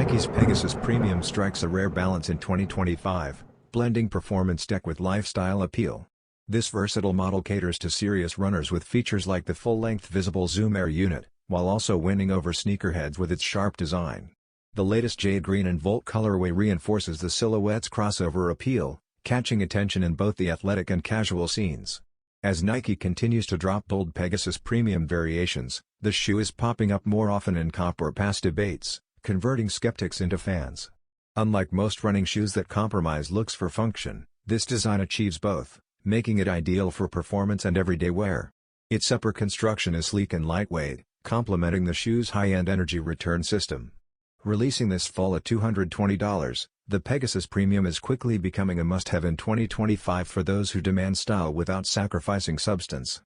Nike's Pegasus Premium strikes a rare balance in 2025, blending performance tech with lifestyle appeal. This versatile model caters to serious runners with features like the full-length visible Zoom Air unit, while also winning over sneakerheads with its sharp design. The latest Jade Green and Volt colorway reinforces the silhouette's crossover appeal, catching attention in both the athletic and casual scenes. As Nike continues to drop bold Pegasus Premium variations, the shoe is popping up more often in comp or pass debates, converting skeptics into fans. Unlike most running shoes that compromise looks for function, this design achieves both, making it ideal for performance and everyday wear. Its upper construction is sleek and lightweight, complementing the shoe's high-end energy return system. Releasing this fall at $220, the Pegasus Premium is quickly becoming a must-have in 2025 for those who demand style without sacrificing substance.